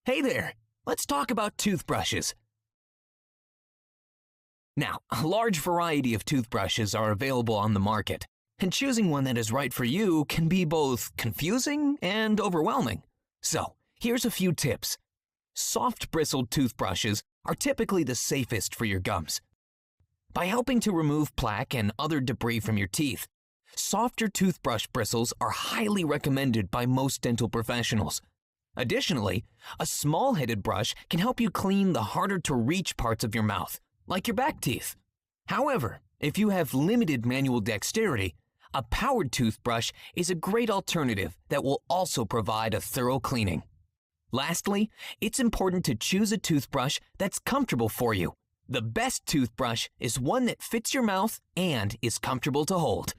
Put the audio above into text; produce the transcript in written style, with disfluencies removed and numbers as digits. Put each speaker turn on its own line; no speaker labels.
Hey there, let's talk about toothbrushes. Now, a large variety of toothbrushes are available on the market, and choosing one that is right for you can be both confusing and overwhelming. So, here's a few tips. Soft-bristled toothbrushes are typically the safest for your gums. By helping to remove plaque and other debris from your teeth, softer toothbrush bristles are highly recommended by most dental professionals. Additionally, a small-headed brush can help you clean the harder-to-reach parts of your mouth, like your back teeth. However, if you have limited manual dexterity, a powered toothbrush is a great alternative that will also provide a thorough cleaning. Lastly, it's important to choose a toothbrush that's comfortable for you. The best toothbrush is one that fits your mouth and is comfortable to hold.